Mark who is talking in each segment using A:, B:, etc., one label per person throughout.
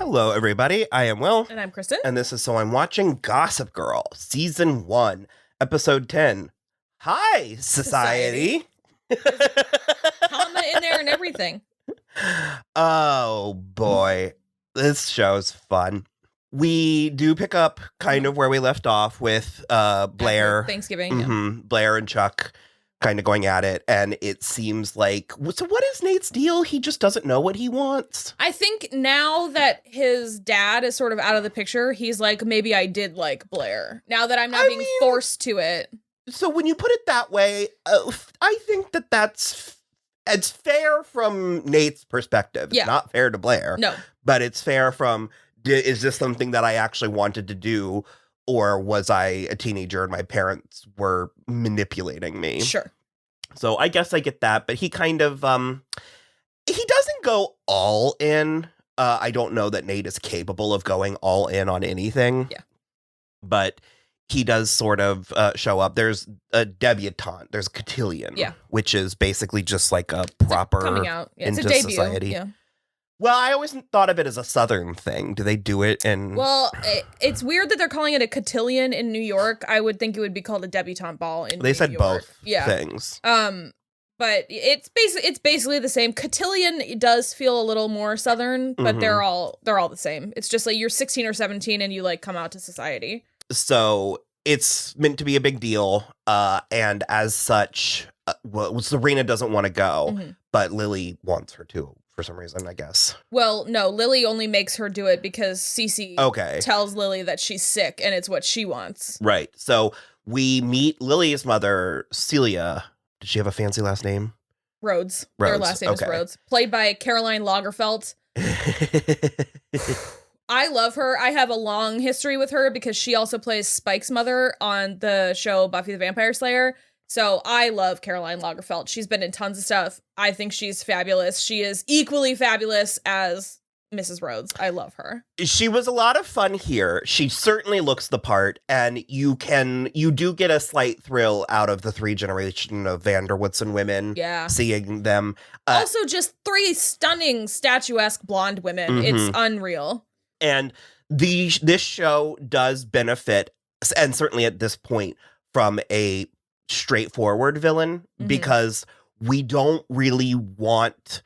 A: Hello, everybody. I am Will.
B: And I'm Kristen.
A: And this is So I'm Watching Gossip Girl, Season 1, Episode 10. Hi, Society.
B: Comma in there and everything.
A: Oh, boy. This show's fun. We do pick up kind of where we left off with Blair.
B: After Thanksgiving.
A: Blair and Chuck kind of going at it, and it seems like, so what is Nate's deal? He just doesn't know what he wants.
B: I think now that his dad is sort of out of the picture, he's like, maybe I did like Blair. Now that I'm not being forced to it.
A: So when you put it that way, I think it's fair from Nate's perspective.
B: Yeah.
A: It's not fair to Blair.
B: No.
A: But it's fair from, is this something that I actually wanted to do? Or was I a teenager and my parents were manipulating me?
B: Sure.
A: So I guess I get that. But he kind of, he doesn't go all in. I don't know that Nate is capable of going all in on anything.
B: Yeah.
A: But he does sort of show up. There's a debutante. There's a cotillion.
B: Yeah.
A: Which is basically just like a proper
B: coming out. Yeah, it's
A: into
B: a debut.
A: society.
B: Yeah.
A: Well, I always thought of it as a Southern thing. Do they do it in...
B: Well, it's weird that they're calling it a cotillion in New York. I would think it would be called a debutante ball in New York.
A: They said both things.
B: But it's basically the same. Cotillion does feel a little more Southern, but they're all the same. It's just like you're 16 or 17 and you like come out to society.
A: So it's meant to be a big deal. And as such, Serena doesn't want to go, but Lily wants her to. For some reason, I guess.
B: Well, no, Lily only makes her do it because Cece tells Lily that she's sick and it's what she wants.
A: Right. So we meet Lily's mother, Celia. Did she have a fancy last name?
B: Rhodes. Their last name is Rhodes. Played by Caroline Lagerfeld. I love her. I have a long history with her because she also plays Spike's mother on the show Buffy the Vampire Slayer. So I love Caroline Lagerfeld. She's been in tons of stuff. I think she's fabulous. She is equally fabulous as Mrs. Rhodes. I love her.
A: She was a lot of fun here. She certainly looks the part, and you do get a slight thrill out of the 3 generation of Vanderwoodson women.
B: Yeah.
A: Seeing them.
B: Also just 3 stunning statuesque blonde women. It's unreal.
A: And this show does benefit, and certainly at this point, from a straightforward villain, because we don't really want,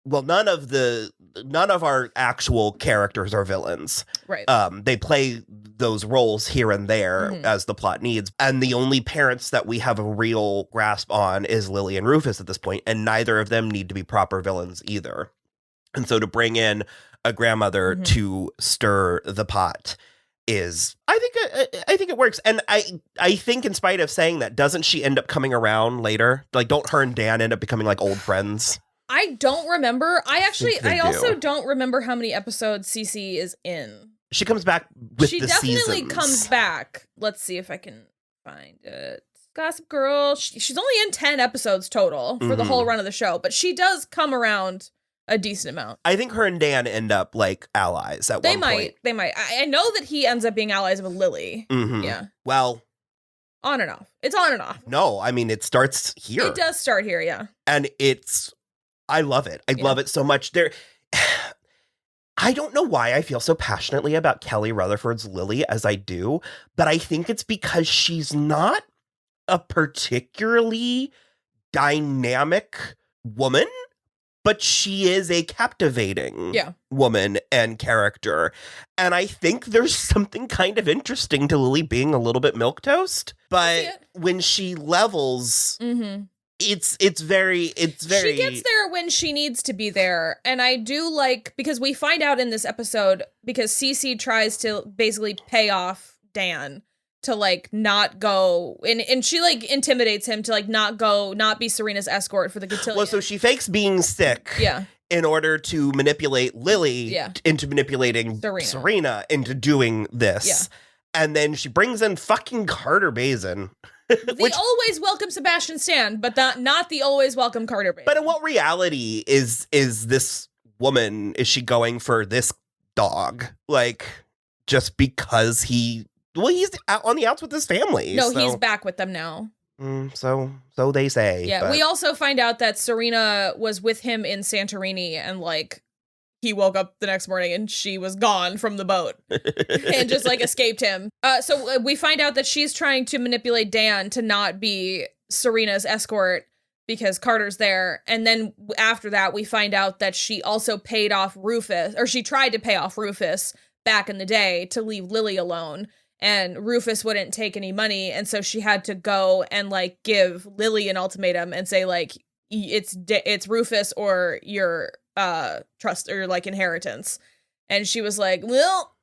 A: well, none of our actual characters are villains.
B: Right.
A: They play those roles here and there as the plot needs. And the only parents that we have a real grasp on is Lily and Rufus at this point, and neither of them need to be proper villains either. And so to bring in a grandmother to stir the pot is, I think it works. And I think in spite of saying that, doesn't she end up coming around later? Like, don't her and Dan end up becoming like old friends?
B: I don't remember. I also don't remember how many episodes Cece is in.
A: She comes back with the seasons.
B: She definitely comes back. Let's see if I can find it. Gossip Girl. She's only in 10 episodes total for the whole run of the show, but she does come around a decent amount.
A: I think her and Dan end up like allies at one point.
B: They might. I know that he ends up being allies with Lily. Yeah.
A: Well,
B: on and off. It's on and off.
A: No, I mean, it starts here.
B: It does start here, yeah.
A: And I love it. I love it so much. I don't know why I feel so passionately about Kelly Rutherford's Lily as I do, but I think it's because she's not a particularly dynamic woman. But she is a captivating woman and character. And I think there's something kind of interesting to Lily being a little bit milquetoast. But when she levels, it's very... She
B: gets there when she needs to be there. And I do like, because we find out in this episode, because Cece tries to basically pay off Dan to like not go, and she like intimidates him to like not be Serena's escort for the cotillion.
A: Well, so she fakes being sick in order to manipulate Lily into manipulating Serena into doing this. Yeah. And then she brings in fucking Carter Bazin.
B: The always welcome Sebastian Stan, but not the always welcome Carter Bazin.
A: But in what reality is this woman, is she going for this dog? Like, just because he's on the outs with his family.
B: No, he's back with them now.
A: So they say.
B: Yeah,
A: but...
B: we also find out that Serena was with him in Santorini, and like he woke up the next morning and she was gone from the boat and just like escaped him. So we find out that she's trying to manipulate Dan to not be Serena's escort because Carter's there. And then after that, we find out that she also paid off Rufus, or she tried to pay off Rufus back in the day to leave Lily alone. And Rufus wouldn't take any money. And so she had to go and like give Lily an ultimatum and say like, it's Rufus or your trust or like inheritance. And she was like, well,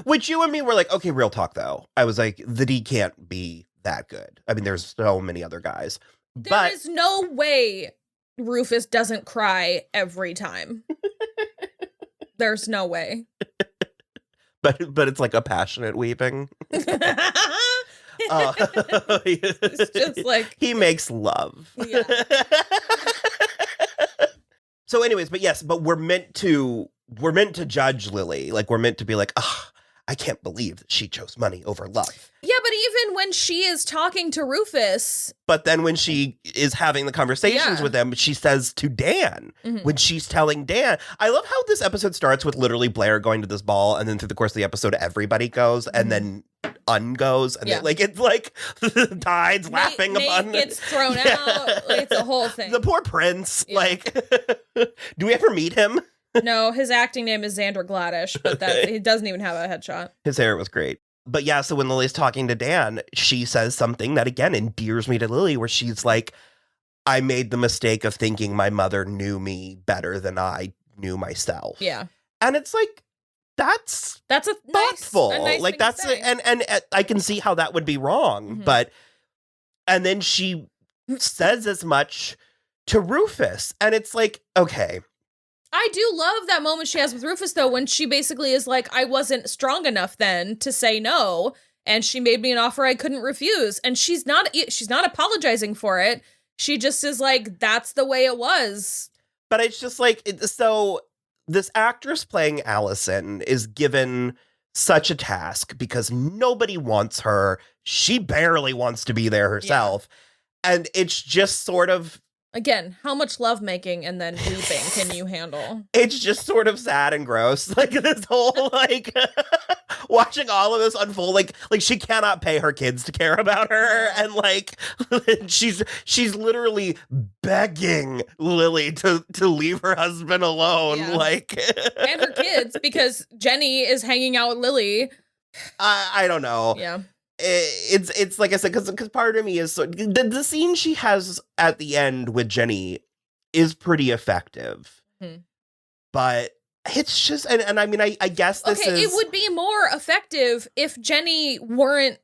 A: which you and me were like, okay, real talk though. I was like, the D can't be that good. I mean, there's so many other guys.
B: There is no way Rufus doesn't cry every time. There's no way.
A: But it's like a passionate weeping.
B: It's just like
A: he makes love.
B: Yeah.
A: So anyways, but we're meant to judge Lily. Like we're meant to be like, oh, I can't believe that she chose money over love.
B: Yeah, but even when she is talking to Rufus.
A: But then when she is having the conversations with him, she says to Dan, when she's telling Dan, I love how this episode starts with literally Blair going to this ball, and then through the course of the episode, everybody goes, and then ungoes, and then, like it's like the tides lapping
B: Nate
A: upon
B: gets thrown out. Like, it's a whole thing.
A: The poor prince. Yeah. Like, do we ever meet him?
B: No, his acting name is Xander Gladish, but he doesn't even have a headshot.
A: His hair was great. But yeah, so when Lily's talking to Dan, she says something that, again, endears me to Lily, where she's like, I made the mistake of thinking my mother knew me better than I knew myself.
B: Yeah.
A: And it's like, that's
B: a
A: thoughtful.
B: Nice
A: like, that's, and I can see how that would be wrong. But, and then she says as much to Rufus. And it's like, okay.
B: I do love that moment she has with Rufus, though, when she basically is like, I wasn't strong enough then to say no, and she made me an offer I couldn't refuse. And she's not apologizing for it. She just is like, that's the way it was.
A: But it's just like, so this actress playing Allison is given such a task because nobody wants her. She barely wants to be there herself. Yeah. And it's just sort of,
B: again, how much lovemaking and then weeping can you handle?
A: It's just sort of sad and gross. Like this whole like watching all of this unfold. Like she cannot pay her kids to care about her, and like she's literally begging Lily to leave her husband alone. Yeah. Like
B: and her kids, because Jenny is hanging out with Lily.
A: I don't know.
B: Yeah.
A: It's like I said, because part of me is the scene she has at the end with Jenny is pretty effective, but it's just and I mean I guess this is,
B: it would be more effective if Jenny weren't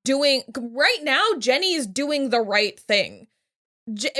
B: doing right now. Jenny's doing the right thing.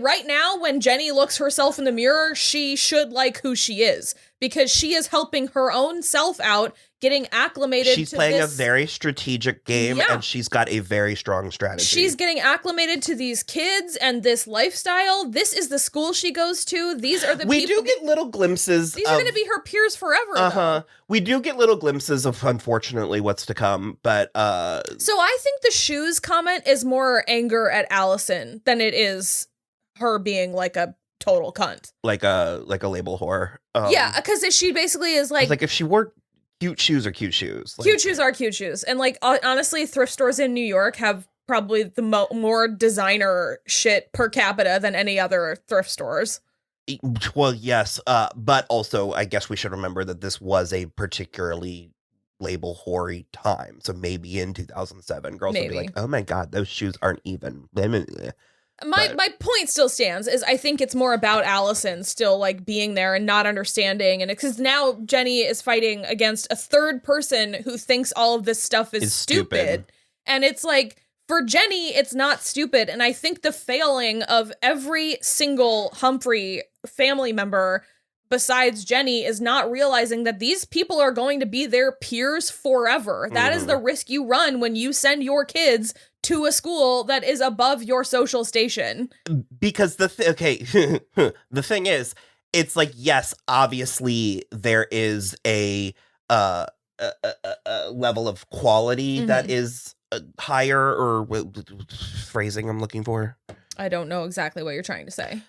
B: Right now, when Jenny looks herself in the mirror, she should like who she is, because she is helping her own self out, getting acclimated.
A: She's playing a very strategic game, and she's got a very strong strategy.
B: She's getting acclimated to these kids and this lifestyle. This is the school she goes to. These are the
A: we do get little glimpses.
B: These are going to be her peers forever.
A: We do get little glimpses of, unfortunately, what's to come. But
B: so I think the shoes comment is more anger at Allison than it is her being like a total cunt,
A: like a label whore.
B: Yeah, because she basically is like
A: if she wore cute shoes are cute shoes.
B: Cute shoes are cute shoes, and like honestly, thrift stores in New York have probably the more designer shit per capita than any other thrift stores.
A: Well, yes, but also I guess we should remember that this was a particularly label whore time. So maybe in 2007, girls would be like, "Oh my god, those shoes aren't even."
B: My point still stands, is I think it's more about Allison still like being there and not understanding, and because now Jenny is fighting against a third person who thinks all of this stuff is stupid. And it's like, for Jenny, it's not stupid. And I think the failing of every single Humphrey family member besides Jenny is not realizing that these people are going to be their peers forever. That is the risk you run when you send your kids to a school that is above your social station.
A: Because the thing is, it's like, yes, obviously there is a level of quality that is higher, or phrasing I'm looking for.
B: I don't know exactly what you're trying to say.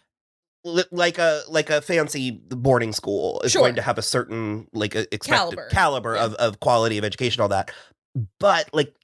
A: like a fancy boarding school is going to have a certain like expected caliber of quality of education, all that. But like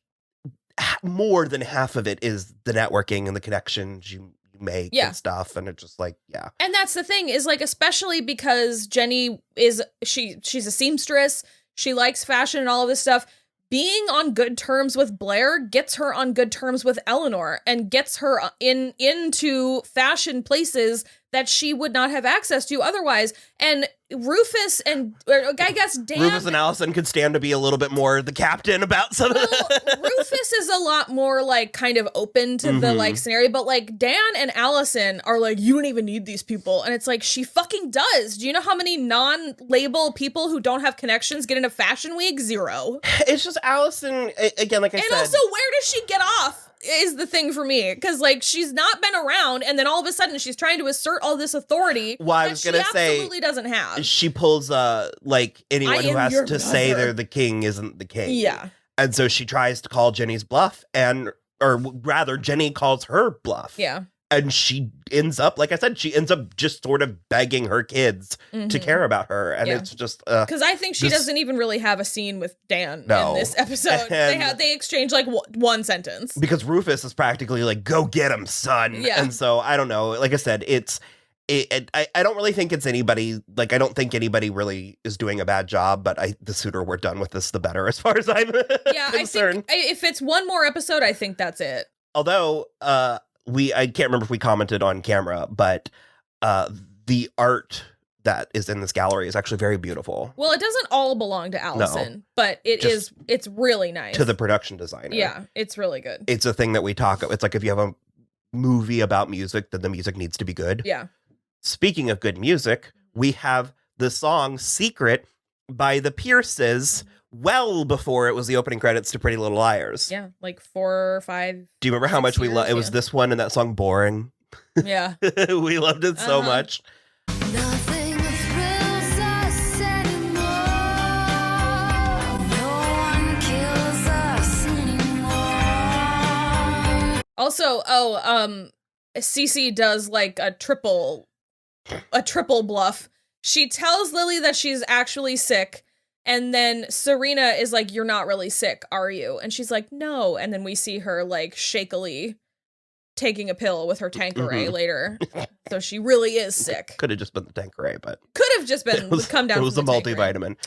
A: more than half of it is the networking and the connections you make and stuff, and it's just like
B: and that's the thing is like, especially because Jenny is she's a seamstress, she likes fashion and all of this stuff. Being on good terms with Blair gets her on good terms with Eleanor and gets her into fashion places that she would not have access to otherwise. And Rufus and I guess Dan.
A: Rufus and Allison could stand to be a little bit more the captain about some of
B: Rufus is a lot more like kind of open to the like scenario, but like Dan and Allison are like, you don't even need these people. And it's like, she fucking does. Do you know how many non-label people who don't have connections get into Fashion Week? 0.
A: It's just Allison, again, like I said.
B: And also, where does she get off? Is the thing for me, because like she's not been around, and then all of a sudden she's trying to assert all this authority.
A: Well, I was gonna say,
B: absolutely doesn't have.
A: She pulls like anyone who has to say they're the king isn't the king.
B: Yeah,
A: and so she tries to call Jenny's bluff, or rather, Jenny calls her bluff.
B: Yeah.
A: And she ends up, like I said, just sort of begging her kids to care about her. And it's just...
B: Because I think she doesn't even really have a scene with Dan in this episode. They exchange like one sentence.
A: Because Rufus is practically like, go get him, son.
B: Yeah.
A: And so, I don't know. Like I said, I don't really think it's anybody... Like, I don't think anybody really is doing a bad job. But the sooner we're done with this, the better, as far as I'm concerned.
B: I think if it's one more episode, I think that's it.
A: Although... I can't remember if we commented on camera, but the art that is in this gallery is actually very beautiful.
B: Well, it doesn't all belong to Allison, but it's really nice.
A: To the production designer.
B: Yeah, it's really good.
A: It's a thing that we talk about. It's like if you have a movie about music, then the music needs to be good.
B: Yeah.
A: Speaking of good music, we have the song Secret by the Pierces, well before it was the opening credits to Pretty Little Liars.
B: Yeah, like 4 or 5.
A: Do you remember how much we loved it? Was this one and that song Boring?
B: Yeah.
A: We loved it so much.
C: Nothing thrills us anymore. No one kills us anymore.
B: Also, Cece does like a triple bluff. She tells Lily that she's actually sick. And then Serena is like, you're not really sick, are you? And she's like, no. And then we see her like shakily taking a pill with her Tanqueray later. So she really is sick.
A: Could have just been the Tanqueray, but...
B: Could have just been come down.
A: It was a multivitamin.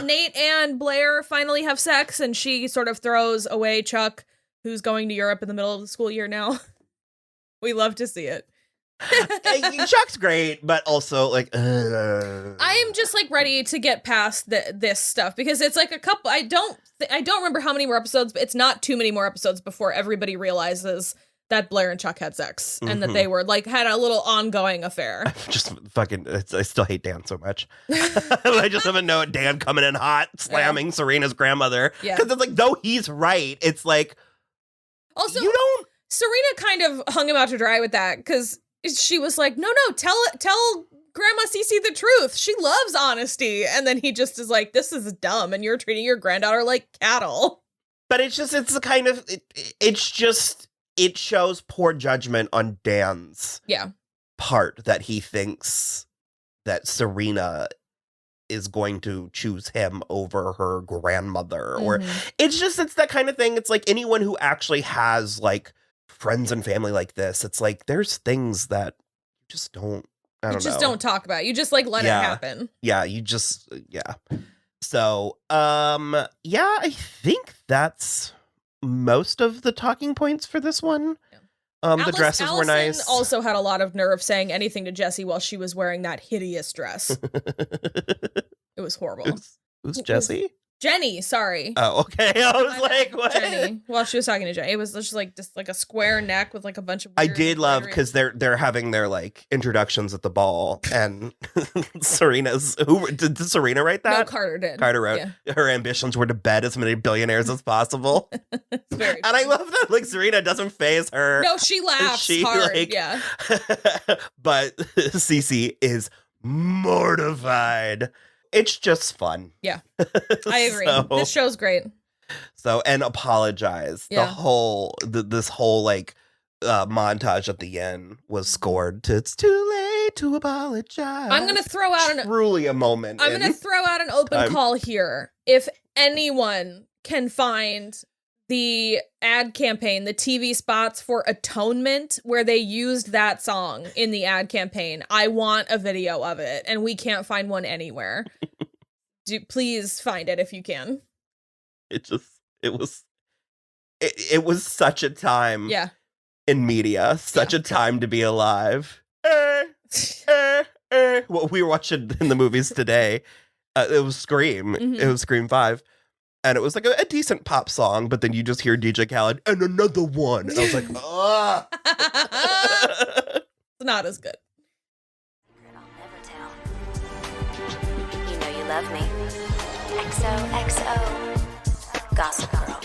B: Nate and Blair finally have sex, and she sort of throws away Chuck, who's going to Europe in the middle of the school year now. We love to see it.
A: Chuck's great, but also like
B: I am just like ready to get past this stuff, because it's like a couple. I don't remember how many more episodes, but it's not too many more episodes before everybody realizes that Blair and Chuck had sex and that they were like had a little ongoing affair.
A: Just fucking, I still hate Dan so much. I just haven't known Dan coming in hot, slamming Serena's grandmother. Yeah, because it's like, though he's right, it's like,
B: also
A: you don't.
B: Serena kind of hung him out to dry with that, because she was like, no, tell Grandma Cece the truth. She loves honesty. And then he just is like, this is dumb, and you're treating your granddaughter like cattle.
A: But it's the kind of, it shows poor judgment on Dan's part, that he thinks that Serena is going to choose him over her grandmother. Or it's that kind of thing. It's like anyone who actually has like friends and family like this, it's like there's things that you just don't don't talk about.
B: You just like let it happen.
A: Yeah, So I think that's most of the talking points for this one. The dresses were nice.
B: Allison also had a lot of nerve saying anything to Jessie while she was wearing that hideous dress. It was horrible.
A: Who's Jessie?
B: Jenny, sorry.
A: Oh, okay. I was like, what?
B: Jenny. Well, she was talking to Jenny. It was just like a square neck with like a bunch of.
A: I did love because they're having their like introductions at the ball, and Serena's did Serena write that?
B: No, Carter did.
A: Carter wrote her ambitions were to bed as many billionaires as possible. And I love that like Serena doesn't faze her.
B: No, she laughs hard. Like, yeah.
A: But Cece is mortified. It's just fun.
B: Yeah, I agree. This show's great.
A: So, and apologize.
B: Yeah.
A: This whole like montage at the end was scored to "It's too late to apologize.
B: I'm going to throw out
A: truly a moment.
B: I'm going to throw out an open
A: time.
B: call here. If anyone can find the ad campaign, the TV spots for Atonement, where they used that song in the ad campaign, I want a video of it, and we can't find one anywhere. Please find it if you can.
A: It was such a time
B: Yeah.
A: in media, such a time to be alive. What we were watching in the movies today, it was Scream.
B: Mhm.
A: It was Scream 5. And it was like a decent pop song, but then you just hear DJ Khaled, and another one. And I was like, ah.
B: It's not as good.
C: I'll never tell. You know you love me. XOXO. Gossip Girl.